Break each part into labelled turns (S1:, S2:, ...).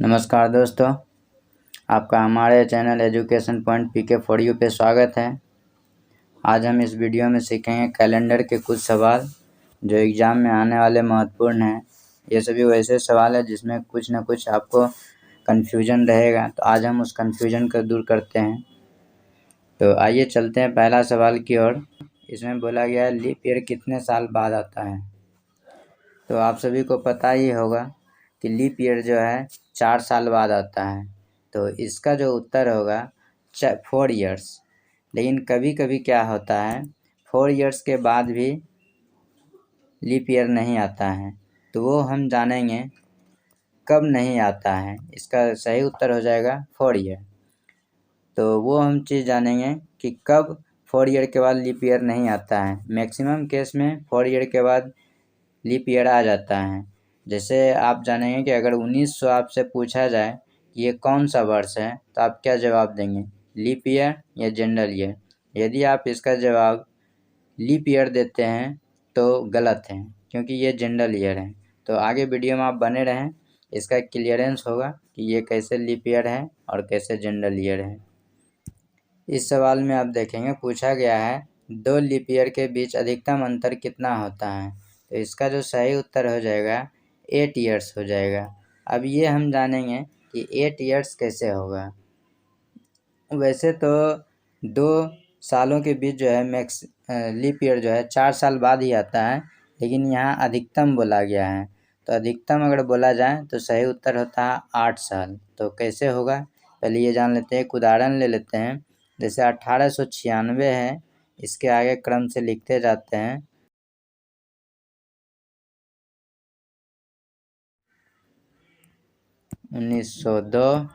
S1: नमस्कार दोस्तों, आपका हमारे channel education point PK for you पे स्वागत है। आज हम इस वीडियो में सीखेंगे कैलेंडर के कुछ सवाल जो एग्ज़ाम में आने वाले महत्वपूर्ण हैं। ये सभी वैसे सवाल हैं जिसमें कुछ ना कुछ आपको कन्फ्यूजन रहेगा, तो आज हम उस कन्फ्यूजन को दूर करते हैं। तो आइए चलते हैं पहला सवाल की ओर। इसमें बोला गया है लीप ईयर कितने साल बाद आता है। तो आप सभी को पता ही होगा कि लीप ईयर जो है 4 साल बाद आता है। तो इसका जो उत्तर होगा 4 ईयर्स। लेकिन कभी कभी क्या होता है 4 ईयर्स के बाद भी लीप ईयर नहीं आता है, तो वो हम जानेंगे कब नहीं आता है। इसका सही उत्तर हो जाएगा 4 ईयर। तो वो हम चीज़ जानेंगे कि कब 4 ईयर के बाद लीप ईयर नहीं आता है। मैक्सिमम केस में 4 ईयर के बाद लीप ईयर आ जाता है। जैसे आप जानेंगे कि अगर 1900 आपसे पूछा जाए कि ये कौन सा वर्ष है, तो आप क्या जवाब देंगे, लीप ईयर या जनरल ईयर। यदि आप इसका जवाब लीप ईयर देते हैं तो गलत है, क्योंकि ये जनरल ईयर है। तो आगे वीडियो में आप बने रहें, इसका क्लियरेंस होगा कि ये कैसे लीप ईयर है और कैसे जनरल ईयर है। इस सवाल में आप देखेंगे पूछा गया है 2 लीप ईयर के बीच अधिकतम अंतर कितना होता है। तो इसका जो सही उत्तर हो जाएगा 8 ईयर्स हो जाएगा। अब ये हम जानेंगे कि 8 ईयर्स कैसे होगा। वैसे तो 2 सालों के बीच जो है लीप ईयर जो है 4 साल बाद ही आता है, लेकिन यहाँ अधिकतम बोला गया है। तो अधिकतम अगर बोला जाए तो सही उत्तर होता है 8 साल। तो कैसे होगा, पहले ये जान लेते हैं। एक उदाहरण ले लेते हैं। जैसे 1896 है, इसके आगे क्रम से लिखते जाते हैं। 1902,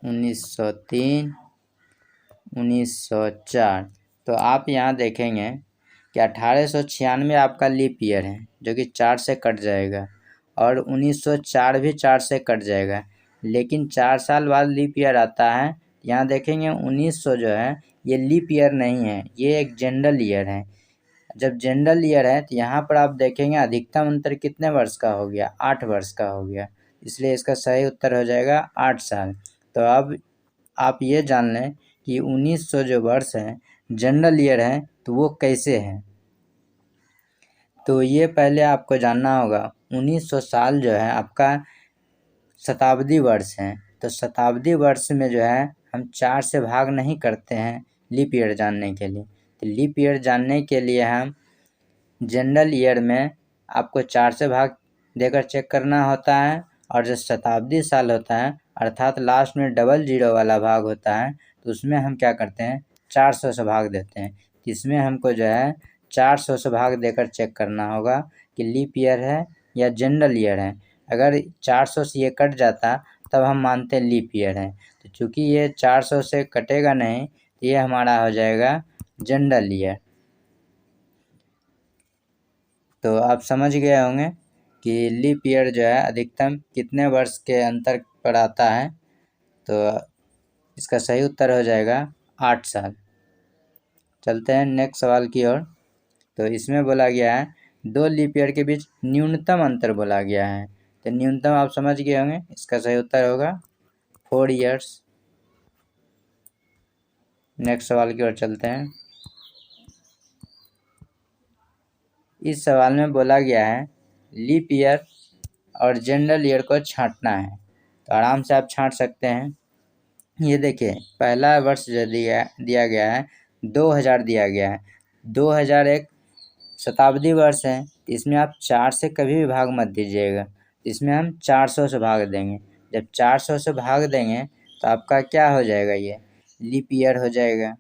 S1: 1903, 1904। तो आप यहाँ देखेंगे कि 1896 आपका लीप ईयर है, जो कि 4 से कट जाएगा, और 1904 भी 4 से कट जाएगा। लेकिन 4 साल बाद लीप ईयर आता है। यहाँ देखेंगे 1900 जो है ये लीप ईयर नहीं है, ये एक जनरल ईयर है। जब जनरल ईयर है तो यहाँ पर आप देखेंगे अधिकतम अंतर कितने वर्ष का हो गया, 8 वर्ष का हो गया। इसलिए इसका सही उत्तर हो जाएगा 8 साल। तो अब आप ये जान लें कि 1900 जो वर्ष है जनरल ईयर है, तो वो कैसे है। तो ये पहले आपको जानना होगा 1900 साल जो है आपका शताब्दी वर्ष है। तो शताब्दी वर्ष में जो है हम 4 से भाग नहीं करते हैं लीप ईयर जानने के लिए। तो लीप ईयर जानने के लिए हम जनरल ईयर में आपको 4 से भाग देकर चेक करना होता है, और जो शताब्दी साल होता है अर्थात लास्ट में डबल जीरो वाला भाग होता है, तो उसमें हम क्या करते हैं 400 से भाग देते हैं। इसमें हमको जो है 400 से भाग देकर चेक करना होगा कि लीप ईयर है या जनरल ईयर है। अगर 400 से ये कट जाता तब हम मानते हैं लीप ईयर है। तो चूँकि ये 400 से कटेगा नहीं, ये हमारा हो जाएगा जनरल ईयर। तो आप समझ गए होंगे कि लीप ईयर जो है अधिकतम कितने वर्ष के अंतर पर आता है। तो इसका सही उत्तर हो जाएगा 8 साल। चलते हैं नेक्स्ट सवाल की ओर। तो इसमें बोला गया है 2 लीप ईयर के बीच न्यूनतम अंतर बोला गया है। तो न्यूनतम आप समझ गए होंगे, इसका सही उत्तर होगा 4 ईयर्स। नेक्स्ट सवाल की ओर चलते हैं। इस सवाल में बोला गया है लीप ईयर और जनरल ईयर को छांटना है। तो आराम से आप छांट सकते हैं। ये देखिए पहला वर्ष जो दिया गया है 2000 दिया गया है। 2000 एक शताब्दी वर्ष है, इसमें आप 4 से कभी भी भाग मत दीजिएगा। इसमें हम 400 से भाग देंगे। जब 400 से भाग देंगे तो आपका क्या हो जाएगा, ये लीप ईयर हो जाएगा।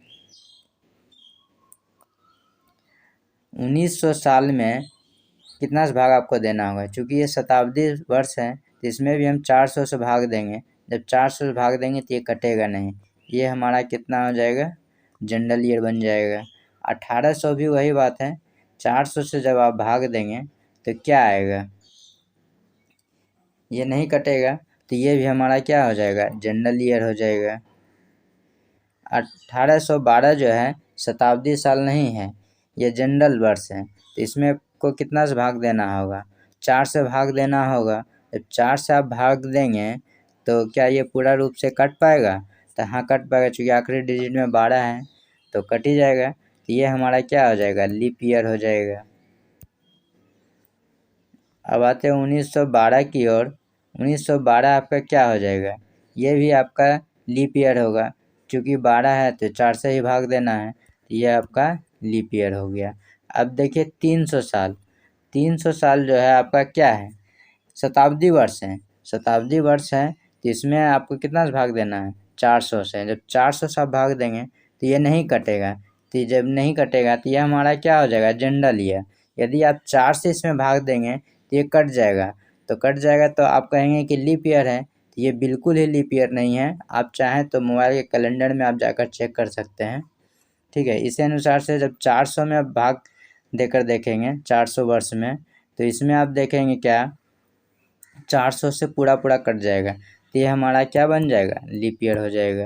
S1: 1900 साल में कितना से भाग आपको देना होगा, क्योंकि ये शताब्दी वर्ष है, तो इसमें भी हम 400 से भाग देंगे। जब 400 से भाग देंगे तो ये कटेगा नहीं, ये हमारा कितना हो जाएगा, जनरल ईयर बन जाएगा। 1800 भी वही बात है, 400 से जब आप भाग देंगे तो क्या आएगा, ये नहीं कटेगा, तो ये भी हमारा क्या हो जाएगा, जनरल ईयर हो जाएगा। 1812 जो है शताब्दी साल नहीं है, ये जनरल वर्ष है। तो इसमें को कितना से भाग देना होगा, 4 से भाग देना होगा। जब 4 से आप भाग देंगे तो क्या ये पूरा रूप से कट पाएगा? तो हाँ कट पाएगा, चूँकि आखिरी डिजिट में 12 है तो कट ही जाएगा। तो ये हमारा क्या हो जाएगा? लीप ईयर हो जाएगा। अब आते हैं 1912 की ओर। 1912 आपका क्या हो जाएगा? ये भी आपका लीप ईयर होगा, चूँकि 12 है तो 4 से ही भाग देना है, तो ये आपका लीप ईयर हो गया। अब देखिए 300 साल। 300 साल जो है आपका क्या है? शताब्दी वर्ष है। शताब्दी वर्ष है तो इसमें आपको कितना से भाग देना है? 400 से। जब 400 से आप भाग देंगे तो ये नहीं कटेगा। तो जब नहीं कटेगा तो ये हमारा क्या हो जाएगा? General year. यदि आप 4 से इसमें भाग देंगे तो ये कट जाएगा। तो कट जाएगा तो आप कहेंगे कि लीप ईयर है, तो ये बिल्कुल ही लीप ईयर नहीं है। आप चाहें तो मोबाइल के कैलेंडर में आप जाकर चेक कर सकते हैं। ठीक है, इसी अनुसार से जब 400 में आप भाग देकर देखेंगे 400 वर्ष में, तो इसमें आप देखेंगे क्या 400 से पूरा कट जाएगा। तो ये हमारा क्या बन जाएगा? लीप ईयर हो जाएगा।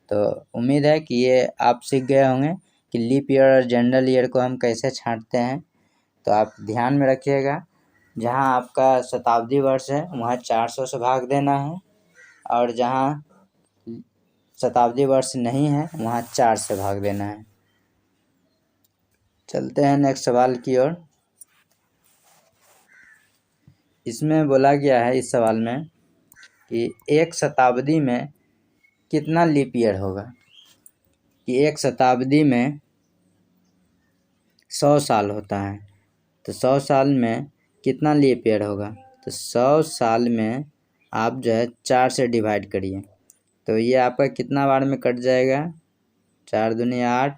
S1: तो उम्मीद है कि ये आप सीख गए होंगे कि लीप ईयर और जनरल ईयर को हम कैसे छांटते हैं। तो आप ध्यान में रखिएगा, जहाँ आपका शताब्दी वर्ष है वहाँ 400 से भाग देना है, और जहाँ शताब्दी वर्ष नहीं है वहाँ 4 से भाग देना है। चलते हैं नेक्स्ट सवाल की ओर। इसमें बोला गया है इस सवाल में कि एक शताब्दी में कितना लीप ईयर होगा? कि एक शताब्दी में 100 साल होता है, तो 100 साल में कितना लीप ईयर होगा? तो 100 साल में आप जो है 4 से डिवाइड करिए, तो ये आपका कितना बार में कट जाएगा? 4 दूनी 8,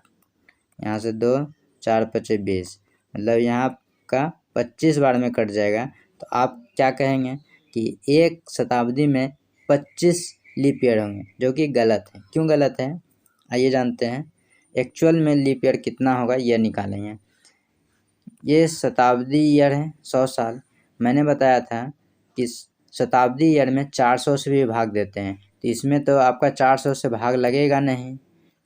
S1: यहाँ से 2, 4 पचे 20, मतलब यहाँ का 25 बार में कट जाएगा। तो आप क्या कहेंगे कि एक शताब्दी में 25 लीप ईयर होंगे, जो कि गलत है। क्यों गलत है? आइए जानते हैं। एक्चुअल में लीप ईयर कितना होगा ये निकालेंगे। ये शताब्दी ईयर है 100 साल। मैंने बताया था कि शताब्दी ईयर में 400 से भी भाग देते हैं, तो इसमें तो आपका 400 से भाग लगेगा नहीं।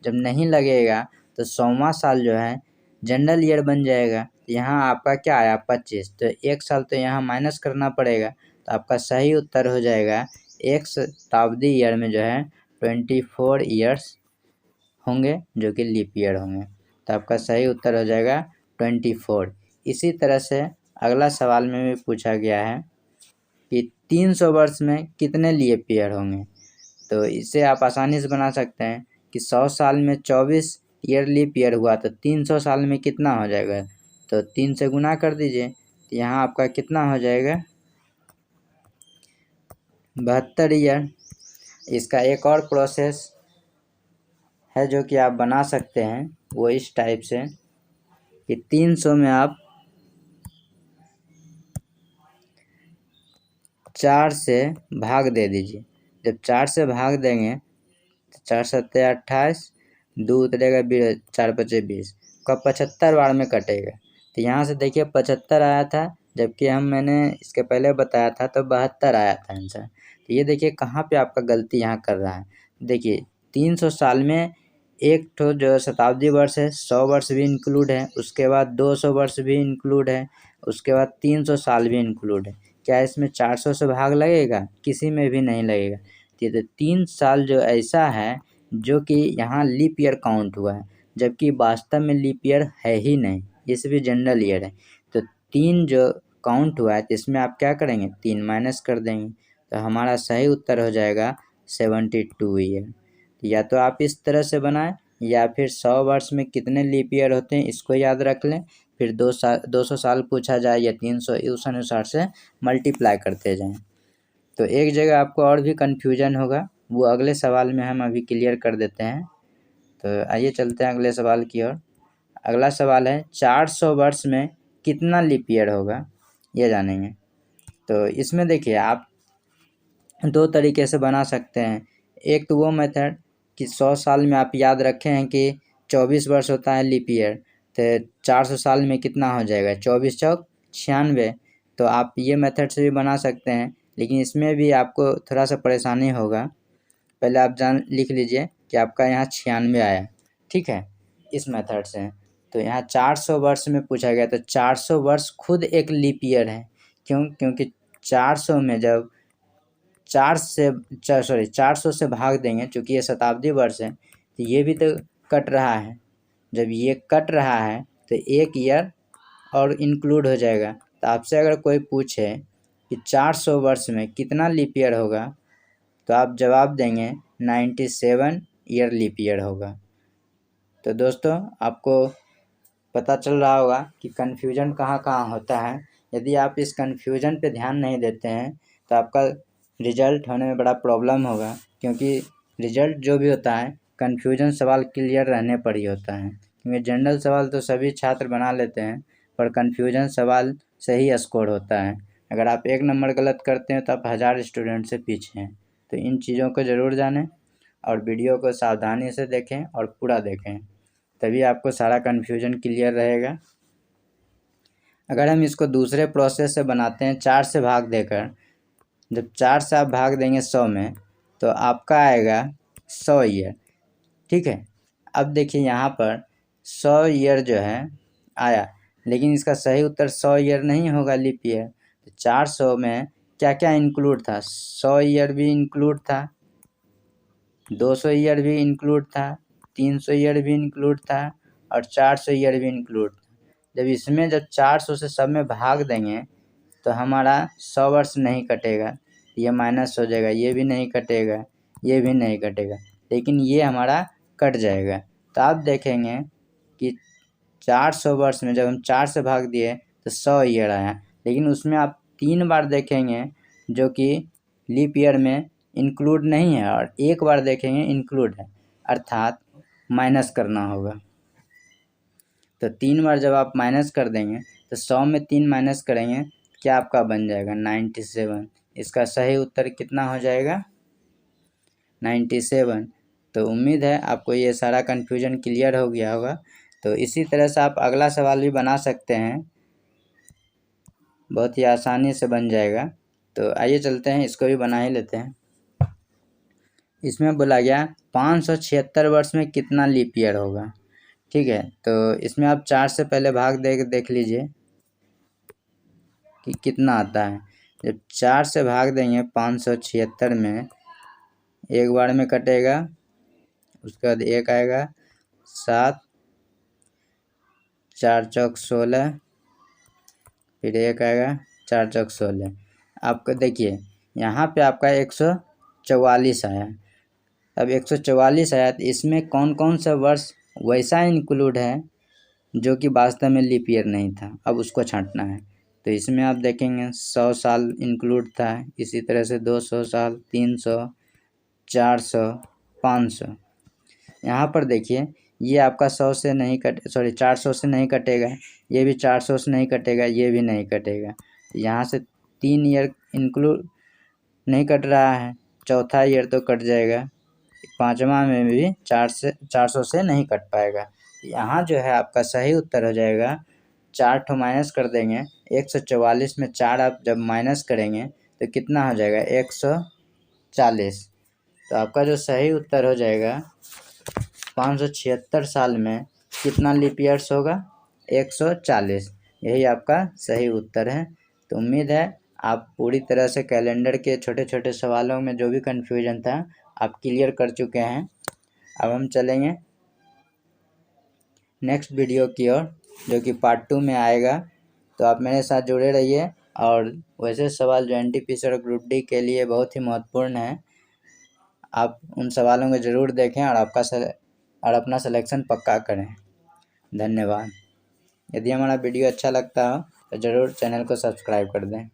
S1: जब नहीं लगेगा तो 100वां साल जो है जनरल ईयर बन जाएगा। तो यहाँ आपका क्या आया? 25। तो एक साल तो यहाँ माइनस करना पड़ेगा। तो आपका सही उत्तर हो जाएगा, एक शताब्दी ईयर में जो है 24 ईयर्स होंगे, जो कि लीप ईयर होंगे। तो आपका सही उत्तर हो जाएगा 24। इसी तरह से अगला सवाल में भी पूछा गया है कि 300 वर्ष में कितने लीप ईयर होंगे? तो इसे आप आसानी से बना सकते हैं कि 100 साल में 24 ईयर लीप ईयर हुआ तो 300 साल में कितना हो जाएगा? तो 3 से गुना कर दीजिए, तो यहाँ आपका कितना हो जाएगा? 72 ईयर। इसका एक और प्रोसेस है जो कि आप बना सकते हैं, वो इस टाइप से कि 300 में आप 4 से भाग दे दीजिए। जब 4 से भाग देंगे तो 4 सत्ते 28, 2 उतरेगा 20, 4 पचे 20, का 75 बार में कटेगा। तो यहाँ से देखिए 75 आया था, जबकि मैंने इसके पहले बताया था तो 72 आया था आंसर। तो ये देखिए कहाँ पे आपका गलती यहाँ कर रहा है। देखिए 300 साल में एक ठो जो शताब्दी वर्ष है 100 वर्ष भी इंक्लूड है, उसके बाद 200 वर्ष भी इंक्लूड है, उसके बाद 300 साल भी इंक्लूड है। क्या इसमें 400 से भाग लगेगा? किसी में भी नहीं लगेगा। तो 3 साल जो ऐसा है जो कि यहाँ लीप ईयर काउंट हुआ है, जबकि वास्तव में लीप ईयर है ही नहीं, ये सिर्फ जनरल ईयर है। तो 3 जो काउंट हुआ है तो इसमें आप क्या करेंगे? 3 माइनस कर देंगे, तो हमारा सही उत्तर हो जाएगा 72 ईयर। या तो आप इस तरह से बनाएं, या फिर 100 वर्ष में कितने लीप ईयर होते हैं इसको याद रख लें, फिर 200 साल पूछा जाए या 300, उस अनुसार से मल्टीप्लाई करते जाएं। तो एक जगह आपको और भी कन्फ्यूजन होगा, वो अगले सवाल में हम अभी क्लियर कर देते हैं। तो आइए चलते हैं अगले सवाल की ओर। अगला सवाल है 400 वर्ष में कितना लीप ईयर होगा, ये जानेंगे। तो इसमें देखिए आप 2 तरीके से बना सकते हैं। एक तो वो मेथड कि 100 साल में आप याद रखे हैं कि 24 वर्ष होता है लीप ईयर, तो 400 साल में कितना हो जाएगा? 24 चौक 96। तो आप ये मेथड से भी बना सकते हैं, लेकिन इसमें भी आपको थोड़ा सा परेशानी होगा। पहले आप लिख लीजिए कि आपका यहाँ 96 आया, ठीक है, इस मेथड से। तो यहाँ 400 वर्ष में पूछा गया, तो 400 वर्ष खुद एक लीप ईयर है। क्यों? क्योंकि 400 में जब 400 से भाग देंगे, चूँकि ये शताब्दी वर्ष है तो ये भी तो कट रहा है। जब ये कट रहा है तो एक ईयर और इंक्लूड हो जाएगा। तो आपसे अगर कोई पूछे कि 400 वर्ष में कितना लीप ईयर होगा तो आप जवाब देंगे 97 ईयर लीप ईयर होगा। तो दोस्तों, आपको पता चल रहा होगा कि कन्फ्यूजन कहाँ कहाँ होता है। यदि आप इस कन्फ्यूजन पे ध्यान नहीं देते हैं तो आपका रिजल्ट होने में बड़ा प्रॉब्लम होगा, क्योंकि रिजल्ट जो भी होता है कन्फ्यूजन सवाल क्लियर रहने पर ही होता है। क्योंकि जनरल सवाल तो सभी छात्र बना लेते हैं, पर कन्फ्यूजन सवाल से ही स्कोर होता है। अगर आप 1 नंबर गलत करते हैं तो आप 1000 स्टूडेंट से पीछे हैं। तो इन चीज़ों को ज़रूर जानें और वीडियो को सावधानी से देखें और पूरा देखें, तभी आपको सारा कन्फ्यूजन क्लियर रहेगा। अगर हम इसको दूसरे प्रोसेस से बनाते हैं, 4 से भाग देकर, जब 4 से आप भाग देंगे 100 में तो आपका आएगा 100 ईयर। ठीक है, अब देखिए यहाँ पर 100 ईयर जो है आया, लेकिन इसका सही उत्तर 100 ईयर नहीं होगा लीप ईयर। तो 400 में क्या क्या इंक्लूड था? 100 ईयर भी इंक्लूड था, 200 ईयर भी इंक्लूड था, 300 ईयर भी इंक्लूड था और 400 ईयर भी इंक्लूड था। जब इसमें 400 से सब में भाग देंगे तो हमारा 100 वर्ष नहीं कटेगा, ये माइनस हो जाएगा, ये भी नहीं कटेगा, ये भी नहीं कटेगा, लेकिन ये हमारा कट जाएगा। तो आप देखेंगे कि 400 वर्ष में जब हम 4 से भाग दिए तो 100 ईयर आया, लेकिन उसमें आप 3 बार देखेंगे जो कि लीप ईयर में इंक्लूड नहीं है और 1 बार देखेंगे इंक्लूड है, अर्थात माइनस करना होगा। तो 3 बार जब आप माइनस कर देंगे तो 100 में 3 माइनस करेंगे, क्या आपका बन जाएगा? 97। इसका सही उत्तर कितना हो जाएगा? 97। तो उम्मीद है आपको ये सारा कन्फ्यूजन क्लियर हो गया होगा। तो इसी तरह से आप अगला सवाल भी बना सकते हैं, बहुत ही आसानी से बन जाएगा। तो आइए चलते हैं, इसको भी बना ही लेते हैं। इसमें बोला गया 576 वर्ष में कितना लीप ईयर होगा। ठीक है, तो इसमें आप 4 से पहले भाग देख लीजिए कि कितना आता है। जब 4 से भाग देंगे 576 में, एक बार में कटेगा, उसके बाद 1 आएगा, 7, 4 चौक 16, फिर 1 आएगा, 4 चौक 16। आपको देखिए यहाँ पे आपका 144 आया। अब 144 आया तो इसमें कौन कौन सा वर्ष वैसा इंक्लूड है जो कि वास्तव में लीप ईयर नहीं था, अब उसको छांटना है। तो इसमें आप देखेंगे 100 साल इंक्लूड था, इसी तरह से 200 साल, 300, 400, 500। यहाँ पर देखिए ये आपका 100 से नहीं 400 से नहीं कटेगा, ये भी 400 से नहीं कटेगा, ये भी नहीं कटेगा। यहाँ से 3 ईयर इंक्लूड नहीं कट रहा है, चौथा ईयर तो कट जाएगा, 5वां में भी 400 से नहीं कट पाएगा। यहाँ जो है आपका सही उत्तर हो जाएगा, 4 ठो माइनस कर देंगे, 144 में 4 आप जब माइनस करेंगे तो कितना हो जाएगा? 140। तो आपका जो सही उत्तर हो जाएगा 576 साल में कितना लीप ईयर्स होगा? 140। यही आपका सही उत्तर है। तो उम्मीद है आप पूरी तरह से कैलेंडर के छोटे छोटे सवालों में जो भी कन्फ्यूजन था आप क्लियर कर चुके हैं। अब हम चलेंगे नेक्स्ट वीडियो की ओर, जो कि पार्ट 2 में आएगा। तो आप मेरे साथ जुड़े रहिए, और वैसे सवाल जो एनटीपीसी और ग्रुप डी के लिए बहुत ही महत्वपूर्ण है, आप उन सवालों को ज़रूर देखें और अपना सिलेक्शन पक्का करें। धन्यवाद। यदि हमारा वीडियो अच्छा लगता हो तो ज़रूर चैनल को सब्सक्राइब कर दें।